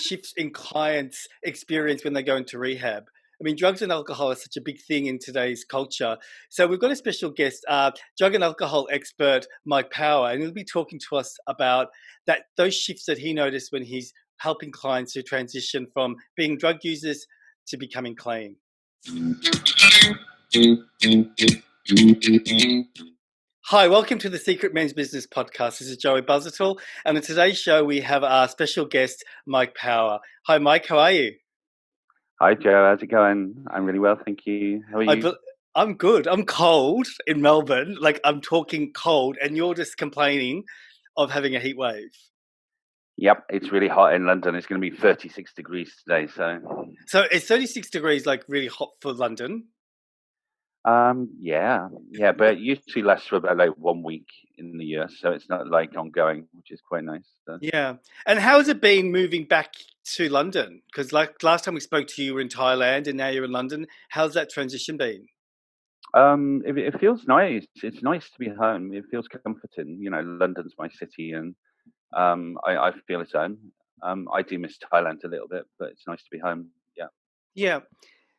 shifts in clients' experience when they go into rehab. I mean, drugs and alcohol are such a big thing in today's culture. So we've got a special guest, drug and alcohol expert Mike Power, and he'll be talking to us about those shifts that he noticed when he's helping clients who transition from being drug users to becoming clean. Hi, welcome to the Secret Men's Business Podcast. This is Joey Buzzatall, and in today's show we have our special guest, Mike Power. Hi, Mike. How are you? Hi, Joe. How's it going? I'm really well, thank you. How are you? I'm good. I'm cold in Melbourne. Like, I'm talking cold, and you're just complaining of having a heat wave. Yep, it's really hot in London. It's going to be 36 degrees today. So is 36 degrees like really hot for London? Yeah, but it usually lasts for about like 1 week in the year, so it's not like ongoing, which is quite nice. So. Yeah. And how has it been moving back to London? Because like last time we spoke to you, you were in Thailand, and now you're in London. How's that transition been? It feels nice. It's nice to be home. It feels comforting. You know, London's my city, and I feel at home. I do miss Thailand a little bit, but it's nice to be home. Yeah. Yeah.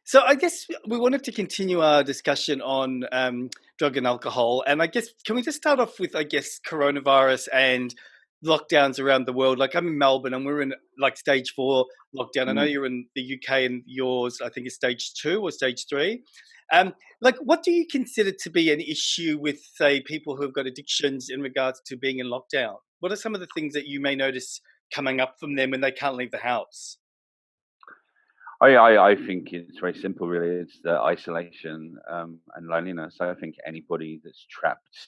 So I guess we wanted to continue our discussion on drug and alcohol. And I guess, can we just start off with, I guess, coronavirus and lockdowns around the world? Like, I'm in Melbourne and we're in like stage 4 lockdown. I know you're in the UK and yours, I think, is stage 2 or stage 3. Like, what do you consider to be an issue with, say, people who have got addictions in regards to being in lockdown? What are some of the things that you may notice coming up from them when they can't leave the house? I think it's very simple, really. It's the isolation and loneliness. I think anybody that's trapped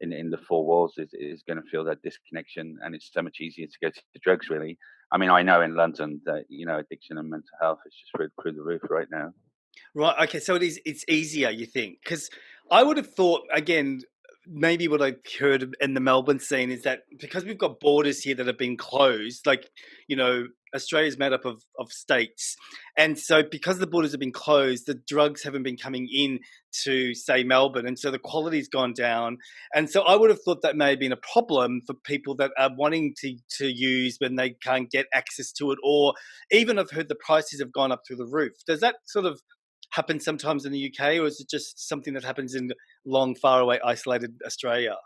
in the four walls is going to feel that disconnection, and it's so much easier to go to the drugs, really. I mean, I know in London that, you know, addiction and mental health is just through the roof right now. Right. Okay. So it's easier, you think? Because I would have thought, again, maybe what I've heard in the Melbourne scene is that because we've got borders here that have been closed, like, you know, Australia's made up of states. And so because the borders have been closed, the drugs haven't been coming in to, say, Melbourne. And so the quality's gone down. And so I would have thought that may have been a problem for people that are wanting to use when they can't get access to it. Or even I've heard the prices have gone up through the roof. Does that sort of happen sometimes in the UK, or is it just something that happens in long, far away, isolated Australia?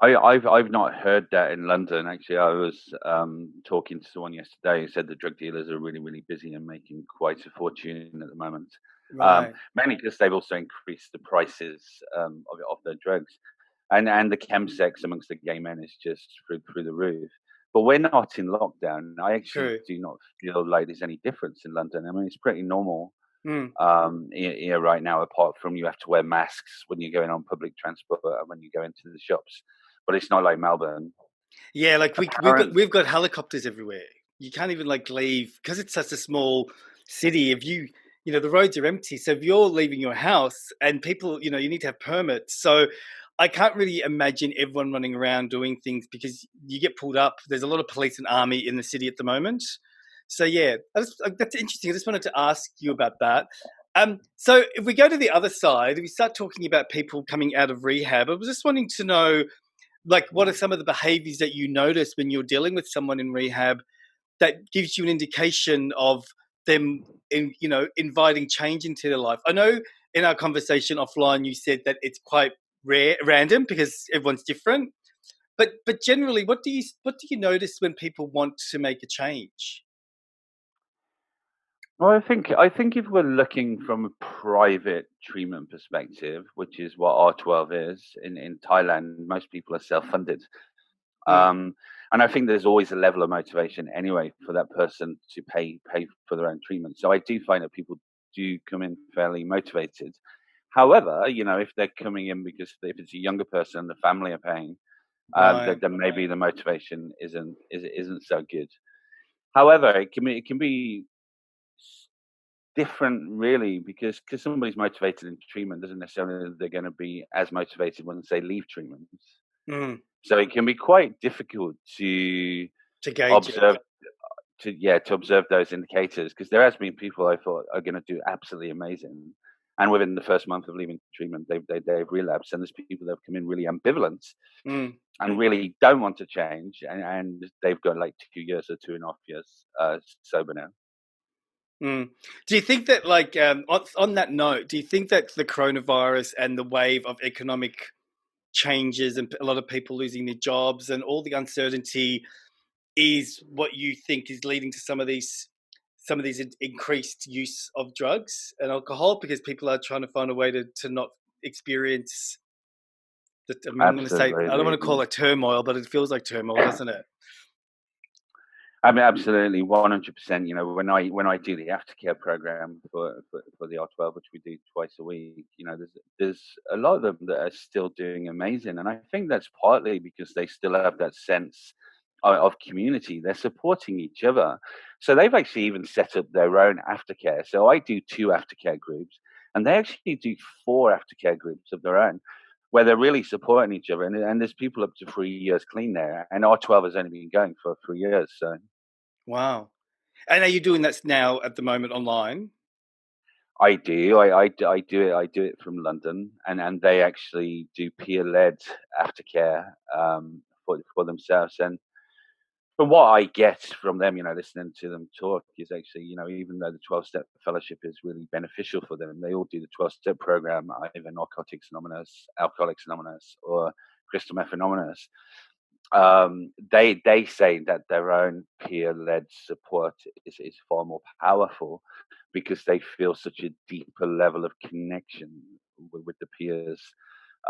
I've not heard that in London. Actually, I was talking to someone yesterday who said the drug dealers are really, really busy and making quite a fortune at the moment. Right. Mainly because they've also increased the prices of their drugs, and the chemsex amongst the gay men is just through the roof. But we're not in lockdown. I actually do not feel like there's any difference in London. I mean, it's pretty normal here right now, apart from you have to wear masks when you're going on public transport and when you go into the shops. But it's not like Melbourne. Yeah, like we've got helicopters everywhere. You can't even like leave because it's such a small city. If you know, the roads are empty, so if you're leaving your house and people, you know, you need to have permits. So I can't really imagine everyone running around doing things because you get pulled up. There's a lot of police and army in the city at the moment. So yeah, that's interesting. I just wanted to ask you about that. So if we go to the other side, we start talking about people coming out of rehab. I was just wanting to know, like, what are some of the behaviors that you notice when you're dealing with someone in rehab that gives you an indication of them, inviting change into their life? I know in our conversation offline you said that it's quite random because everyone's different, but generally, what do you notice when people want to make a change? Well, I think if we're looking from a private treatment perspective, which is what R12 is in Thailand, most people are self-funded. And I think there's always a level of motivation anyway for that person to pay for their own treatment. So I do find that people do come in fairly motivated. However, you know, if they're coming in because if it's a younger person and the family are paying, then maybe the motivation isn't so good. However, it can be different, really, because somebody's motivated in treatment doesn't necessarily mean they're going to be as motivated when they leave treatment. So it can be quite difficult to gauge observe to observe those indicators, because there has been people I thought are going to do absolutely amazing, and within the first month of leaving treatment, they've relapsed. And there's people that have come in really ambivalent and really don't want to change, and they've got like 2 years or 2.5 years sober now. Do you think that, like, on that note, do you think that the coronavirus and the wave of economic changes and a lot of people losing their jobs and all the uncertainty is what you think is leading to some of these increased use of drugs and alcohol, because people are trying to find a way to not experience the, I mean, I'm going to say, I don't want to call it turmoil, but it feels like turmoil, doesn't it? I mean, absolutely, 100%. You know, when I do the aftercare program for the R12, which we do twice a week, you know, there's a lot of them that are still doing amazing, and I think that's partly because they still have that sense of community. They're supporting each other, so they've actually even set up their own aftercare. So I do 2 aftercare groups, and they actually do 4 aftercare groups of their own, where they're really supporting each other. And there's people up to 3 years clean there, and R12 has only been going for 3 years. So. Wow. And are you doing that now at the moment online? I do. I do it. I do it from London, and they actually do peer-led aftercare for themselves. And from what I get from them, you know, listening to them talk, is actually, you know, even though the 12-step fellowship is really beneficial for them, they all do the 12-step program, either Narcotics Anonymous, Alcoholics Anonymous, or Crystal Meth Anonymous. They say that their own peer-led support is far more powerful, because they feel such a deeper level of connection with the peers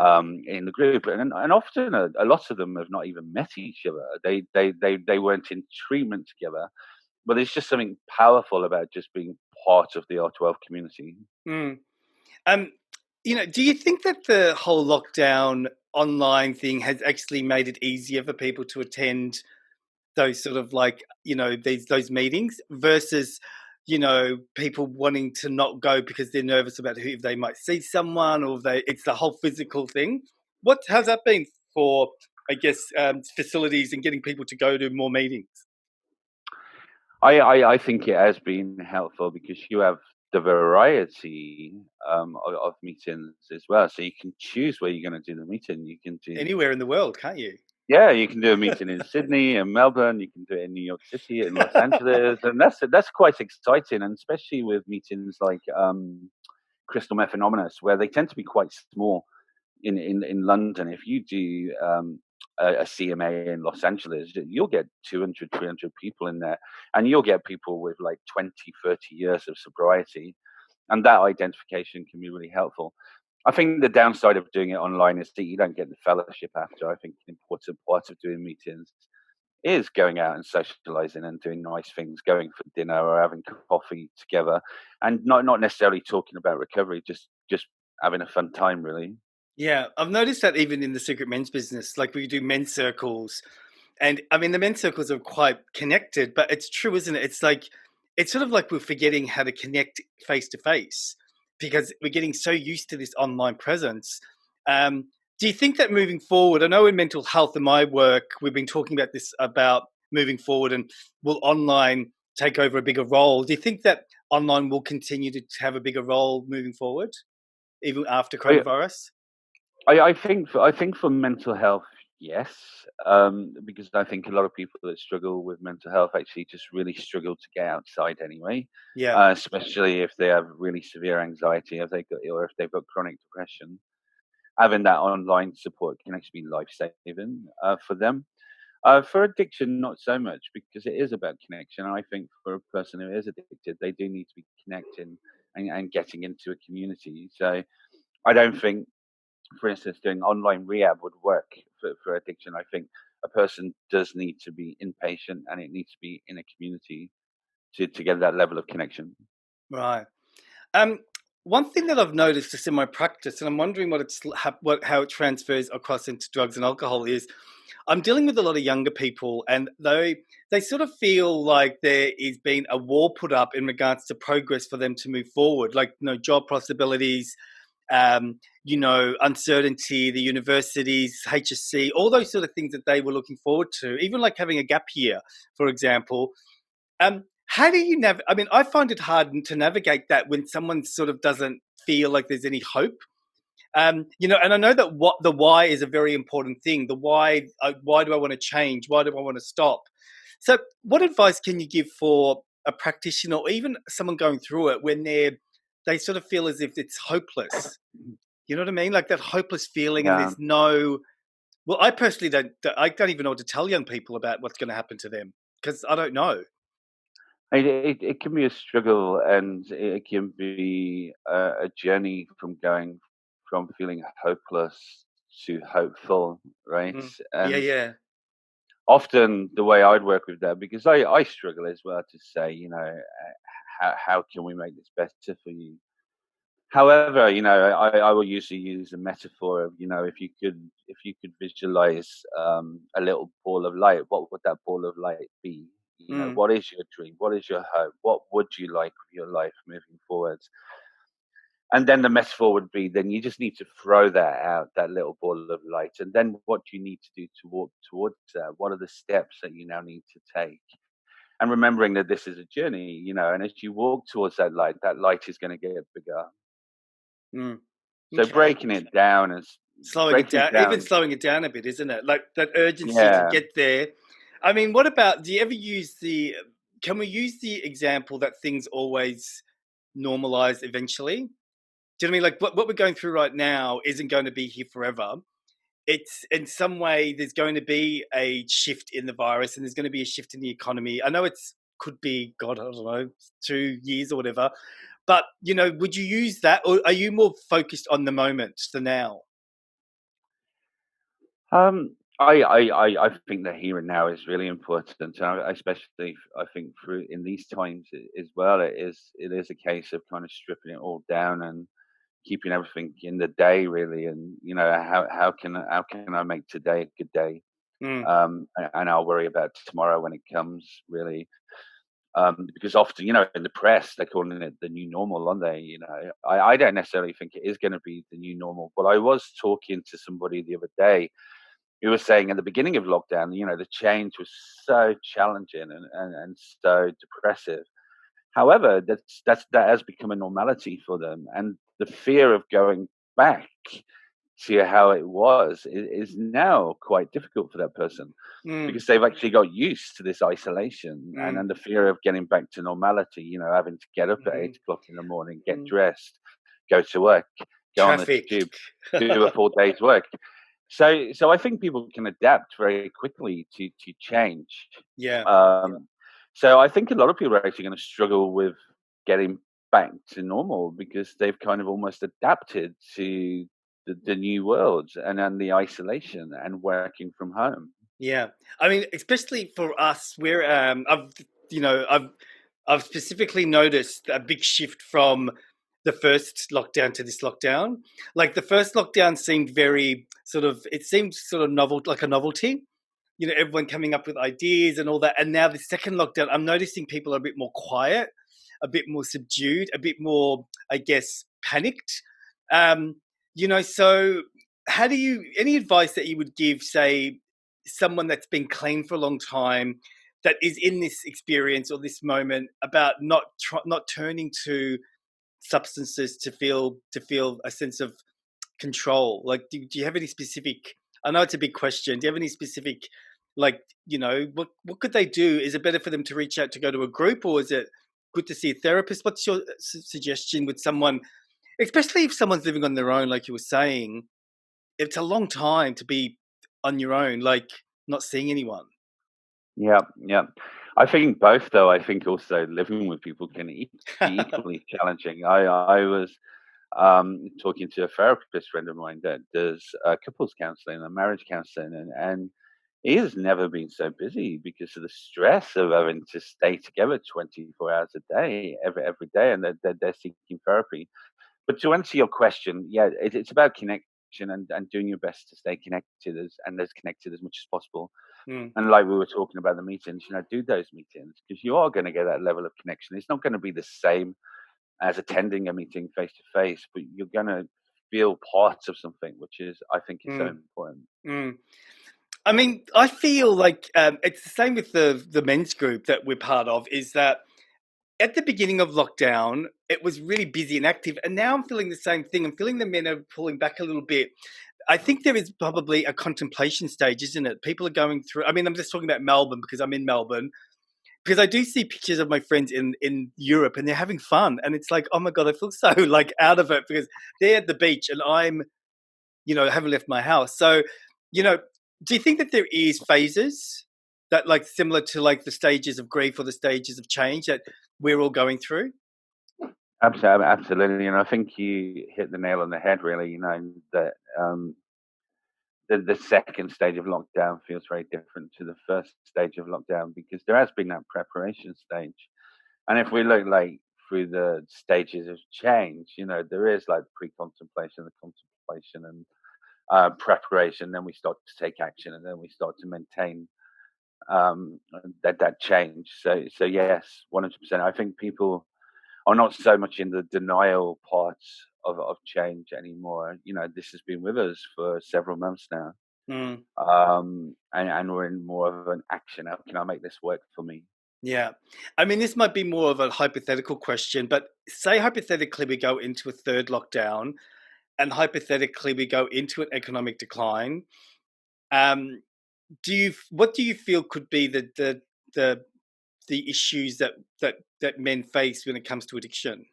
in the group, and often a lot of them have not even met each other. They weren't in treatment together, but there's just something powerful about just being part of the R12 community. You know, do you think that the whole lockdown online thing has actually made it easier for people to attend those sort of, like, you know, those meetings versus, you know, people wanting to not go because they're nervous about if they might see someone, or it's the whole physical thing? How's that been for, I guess, facilities and getting people to go to more meetings? I think it has been helpful, because you have the variety of meetings as well. So you can choose where you're going to do the meeting. You can do anywhere in the world, can't you? Yeah, you can do a meeting in Sydney and Melbourne. You can do it in New York City and Los Angeles, and that's quite exciting. And especially with meetings like Crystal Meth Anonymous, where they tend to be quite small. In London, if you do a CMA in Los Angeles, you'll get 200, 300 people in there, and you'll get people with like 20, 30 years of sobriety, and that identification can be really helpful. I think the downside of doing it online is that you don't get the fellowship after. I think an important part of doing meetings is going out and socializing and doing nice things, going for dinner or having coffee together, and not necessarily talking about recovery, just having a fun time, really. Yeah, I've noticed that even in the secret men's business, like we do men's circles, and I mean the men's circles are quite connected, but it's true, isn't it? It's sort of like we're forgetting how to connect face to face because we're getting so used to this online presence. Do you think that moving forward, I know in mental health in my work, we've been talking about this about moving forward, and will online take over a bigger role? Do you think that online will continue to have a bigger role moving forward, even after coronavirus? I think for mental health, yes, because I think a lot of people that struggle with mental health actually just really struggle to get outside anyway. Yeah. Especially if they have really severe anxiety, or if they've got chronic depression. Having that online support can actually be life-saving for them. For addiction, not so much, because it is about connection. I think for a person who is addicted, they do need to be connecting and getting into a community. So I don't think, for instance, doing online rehab would work for addiction. I think a person does need to be inpatient, and it needs to be in a community to get that level of connection. Right. One thing that I've noticed just in my practice, and I'm wondering how it transfers across into drugs and alcohol, is I'm dealing with a lot of younger people, and they sort of feel like there is been a wall put up in regards to progress for them to move forward, like, you know, job possibilities, you know, uncertainty, the universities, HSC, all those sort of things that they were looking forward to, even like having a gap year, for example. How do you I mean, I find it hard to navigate that when someone sort of doesn't feel like there's any hope. You know, and I know that what the why is a very important thing. The why do I want to change? Why do I want to stop? So, what advice can you give for a practitioner or even someone going through it when they sort of feel as if it's hopeless? You know what I mean? Like that hopeless feeling, and Yeah. there's no. Well, I personally don't. I don't even know what to tell young people about what's going to happen to them because I don't know. It can be a struggle, and it can be a journey from going from feeling hopeless to hopeful, right? Yeah, And yeah. often the way I'd work with that, because I struggle as well to say, how can we make this better for you? However, I will usually use a metaphor of, if you could visualize a little ball of light, what would that ball of light be? Mm, What is your dream? What is your hope? What would you like for your life moving forward? And then the metaphor would be, then you just need to throw that out, that little ball of light. And then what do you need to do to walk towards that? What are the steps that you now need to take? And remembering that this is a journey, and as you walk towards that light is going to get bigger. mm. So Okay. breaking it down and Slowing it breaking it down, even down, slowing it down a bit, isn't it? Like that urgency to yeah. get there. I mean, what about, do you ever use can we use the example that things always normalize eventually? Do you know what I mean? Like what we're going through right now isn't going to be here forever. It's in some way, there's going to be a shift in the virus and there's going to be a shift in the economy. I know could be, God, I don't know, 2 years or whatever. But, would you use that, or are you more focused on the moment, the now? I think that here and now is really important, and especially I think through in these times as well. It is a case of kind of stripping it all down and keeping everything in the day, really. And how can I make today a good day? Mm, And I'll worry about tomorrow when it comes, really. Because often, in the press, they're calling it the new normal, aren't they? I don't necessarily think it is going to be the new normal. But I was talking to somebody the other day who was saying at the beginning of lockdown, the change was so challenging and so depressive. However, that has become a normality for them, and the fear of going back to how it was is now quite difficult for that person, mm, because they've actually got used to this isolation, and mm, then the fear of getting back to normality, having to get up at mm, 8 o'clock in the morning, get mm. dressed, go to work, go on the Traffic. tube, do a full day's work. So I think people can adapt very quickly to change. Yeah. Um, so I think a lot of people are actually going to struggle with getting back to normal, because they've kind of almost adapted to the new world and the isolation and working from home. Yeah, I mean, especially for us, you know, I've, I've specifically noticed a big shift from the first lockdown to this lockdown. Like the first lockdown seemed very sort of, it seemed sort of novel, like a novelty. Everyone coming up with ideas and all that. And now the second lockdown, I'm noticing people are a bit more quiet, a bit more subdued, a bit more, I guess, panicked. Um, so how do any advice that you would give, say, someone that's been clean for a long time, that is in this experience or this moment, about not turning to substances to feel a sense of control? Like, do you have any specific? I know it's a big question. Do you have any specific, like, what could they do? Is it better for them to reach out to go to a group, or is it good to see a therapist? What's your suggestion with someone, especially if someone's living on their own, like you were saying? It's a long time to be on your own, like not seeing anyone. Yeah, yeah. I think both, though. I think also living with people can be equally challenging. I was talking to a therapist friend of mine that does couples counselling and marriage counselling, and he has never been so busy because of the stress of having to stay together 24 hours a day, every day, and they're seeking therapy. But to answer your question, yeah, it's about connection and doing your best to stay connected as connected as much as possible. Mm, And like we were talking about the meetings, do those meetings, because you are going to get that level of connection. It's not going to be the same as attending a meeting face to face, but you're going to feel part of something, which is, I think, is so mm, important. mm. I mean, I feel like it's the same with the men's group that we're part of. Is that at the beginning of lockdown, it was really busy and active, and now I'm feeling the same thing. I'm feeling the men are pulling back a little bit. I think there is probably a contemplation stage, isn't it? People are going through. I mean, I'm just talking about Melbourne because I'm in Melbourne. Because I do see pictures of my friends in Europe, and they're having fun, and it's like, oh my god, I feel so like out of it because they're at the beach and I'm, haven't left my house. So, you know, do you think that there is phases that like similar to like the stages of grief or the stages of change that we're all going through? Absolutely, and I think you hit the nail on the head. Really, that the second stage of lockdown feels very different to the first stage of lockdown because there has been that preparation stage. And if we look like through the stages of change, there is like pre-contemplation, the contemplation, and preparation. Then we start to take action, and then we start to maintain that change. So yes, 100%. I think people are not so much in the denial parts of change anymore. This has been with us for several months now. Mm. And we're in more of an action. How can I make this work for me? Yeah. I mean, this might be more of a hypothetical question, but say hypothetically we go into a third lockdown and hypothetically we go into an economic decline. Um, what do you feel could be the the issues that men face when it comes to addiction?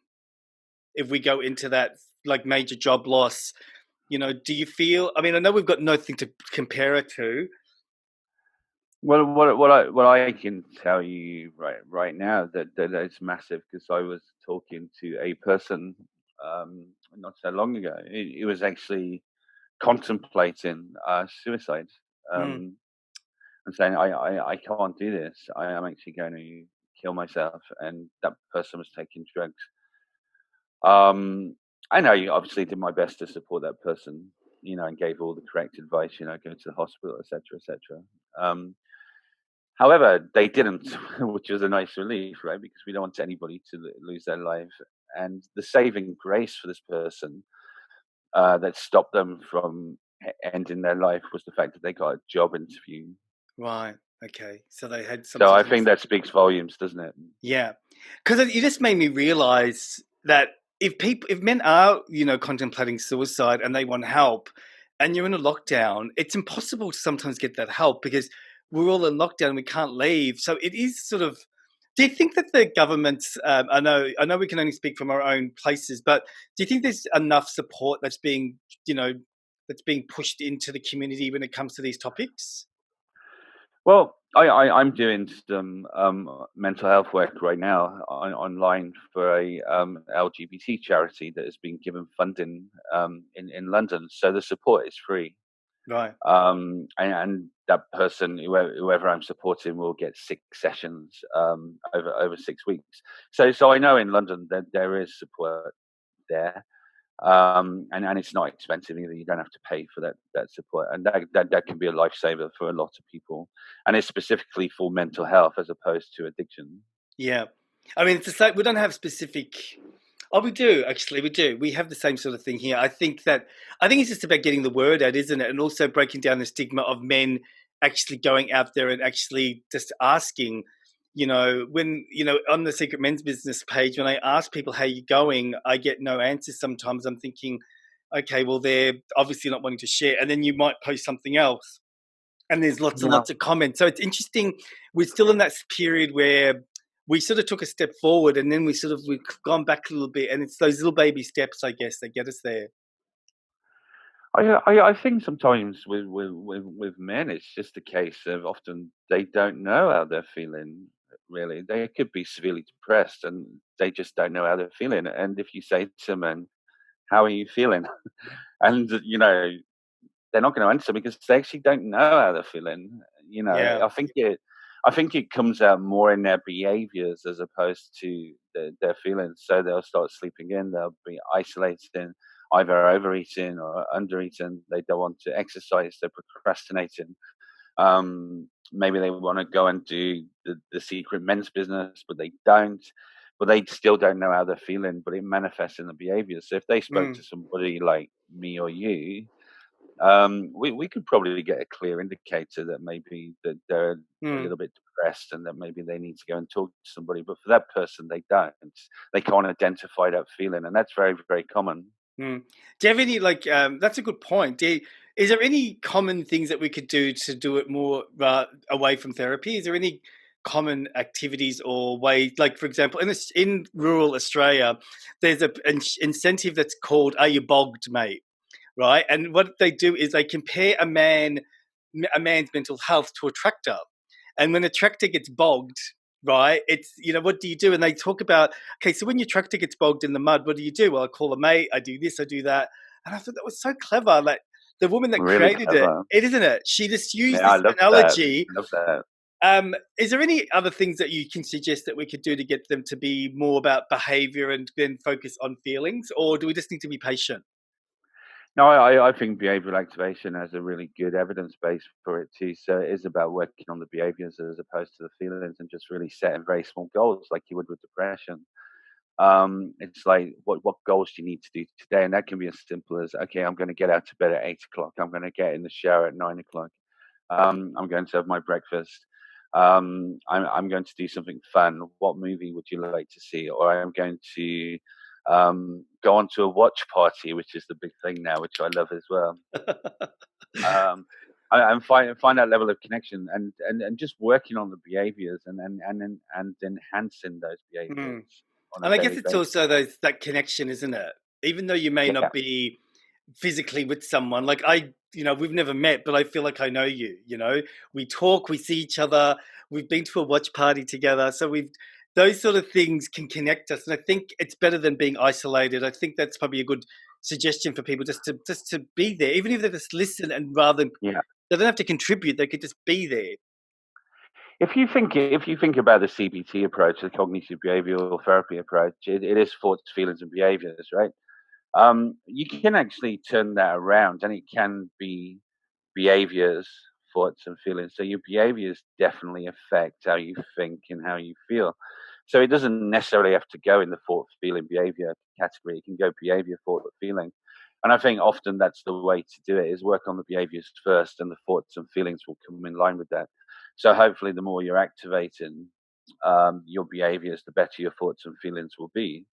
If we go into that like major job loss, do you feel? I mean, I know we've got nothing to compare it to. Well, what I can tell you right now that it's massive because I was talking to a person not so long ago. He was actually contemplating suicide Mm, and saying, I can't do this. I am actually going to kill myself. And that person was taking drugs. I know you obviously did my best to support that person, and gave all the correct advice, go to the hospital, etc., etc. However, they didn't, which was a nice relief, right? Because we don't want anybody to lose their life. And the saving grace for this person that stopped them from ending their life was the fact that they got a job interview. right. Okay. So they had some So sort I of think that speaks volumes, doesn't it? yeah, because you just made me realize that if men are contemplating suicide and they want help, and you're in a lockdown, it's impossible to sometimes get that help because we're all in lockdown and we can't leave. So it is sort of. Do you think that the governments? I know, we can only speak from our own places, but do you think there's enough support you know, that's being pushed into the community when it comes to these topics? Well, I'm doing some mental health work right now online for a LGBT charity that has been given funding in London. So the support is free. Right. And that person, whoever I'm supporting, will get 6 sessions over 6 weeks. So I know in London that there is support there. And it's not expensive either. You don't have to pay for that support, and that can be a lifesaver for a lot of people, and it's specifically for mental health as opposed to addiction. Yeah. I mean, it's the same. We don't have specific. Oh, we do actually. We do. We have the same sort of thing here. I think it's just about getting the word out, isn't it? And also breaking down the stigma of men actually going out there and actually just asking. When on the Secret Men's Business page, when I ask people how you're going, I get no answers. Sometimes I'm thinking, okay, well they're obviously not wanting to share, and then you might post something else, and there's lots and Yeah. lots of comments. So it's interesting. We're still in that period where we sort of took a step forward, and then we've gone back a little bit, and it's those little baby steps, I guess, that get us there. I think sometimes with men, it's just a case of often they don't know how they're feeling. Really, they could be severely depressed, and they just don't know how they're feeling. And if you say to them, "How are you feeling?" and they're not going to answer because they actually don't know how they're feeling. Yeah. I think it comes out more in their behaviors as opposed to their feelings. So they'll start sleeping in. They'll be isolating, either overeating or undereating. They don't want to exercise. They're procrastinating. Maybe they want to go and do the secret men's business, but they don't. But they still don't know how they're feeling. But it manifests in the behaviors. So if they spoke Mm. to somebody like me or you, we could probably get a clear indicator that maybe that they're a little bit depressed and that maybe they need to go and talk to somebody. But for that person, they don't. They can't identify that feeling, and that's very, very common. Do you have any that's a good point. Is there any common things that we could do to do it more away from therapy? Is there any common activities or ways, like for example, in rural Australia, there's an incentive that's called "Are You Bogged, Mate?" Right, and what they do is they compare a man's mental health to a tractor, and when a tractor gets bogged, right, it's, what do you do? And they talk about, okay, so when your tractor gets bogged in the mud, what do you do? Well, I call a mate, I do this, I do that. And I thought that was so clever. Like the woman that Really created clever. it, isn't it? She just used Yeah, I this love analogy. that. I love that. Is there any other things that you can suggest that we could do to get them to be more about behavior and then focus on feelings? Or do we just need to be patient? No, I think behavioral activation has a really good evidence base for it too. So it is about working on the behaviors as opposed to the feelings, and just really setting very small goals like you would with depression. It's like, what goals do you need to do today? And that can be as simple as, okay, I'm going to get out to bed at 8 o'clock. I'm going to get in the shower at 9 o'clock. I'm going to have my breakfast. I'm going to do something fun. What movie would you like to see? Or I'm going to go on to a watch party, which is the big thing now, which I love as well. And find that level of connection, and just working on the behaviors and enhancing those behaviors on a And I guess daily it's basis. also that connection, isn't it? Even though you may Yeah. not be physically with someone, like we've never met, but I feel like I know you. We talk, we see each other, we've been to a watch party together, so those sort of things can connect us, and I think it's better than being isolated. I think that's probably a good suggestion for people, just to be there, even if they just listen, and rather than Yeah. they don't have to contribute, they could just be there. If you think about the CBT approach, the cognitive behavioral therapy approach, it is thoughts, feelings, and behaviors, right? You can actually turn that around, and it can be behaviors, thoughts, and feelings. So your behaviors definitely affect how you think and how you feel. So it doesn't necessarily have to go in the thought, feeling, behavior category. It can go behavior, thought, feeling. And I think often that's the way to do it, is work on the behaviors first, and the thoughts and feelings will come in line with that. So hopefully the more you're activating your behaviors, the better your thoughts and feelings will be.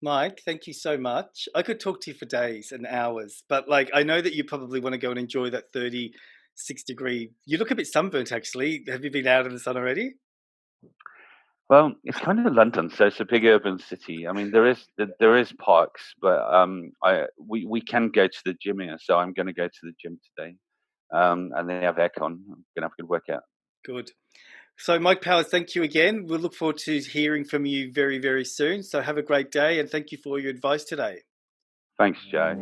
Mike, thank you so much. I could talk to you for days and hours, but I know that you probably want to go and enjoy that 36-degree. You look a bit sunburnt, actually. Have you been out in the sun already? Well, it's kind of London, so it's a big urban city. I mean, there is parks, but we can go to the gym here. So I'm going to go to the gym today, and they have aircon. I'm going to have a good workout. Good. So, Mike Powers, thank you again. We'll look forward to hearing from you very, very soon. So have a great day, and thank you for your advice today. Thanks, Joe.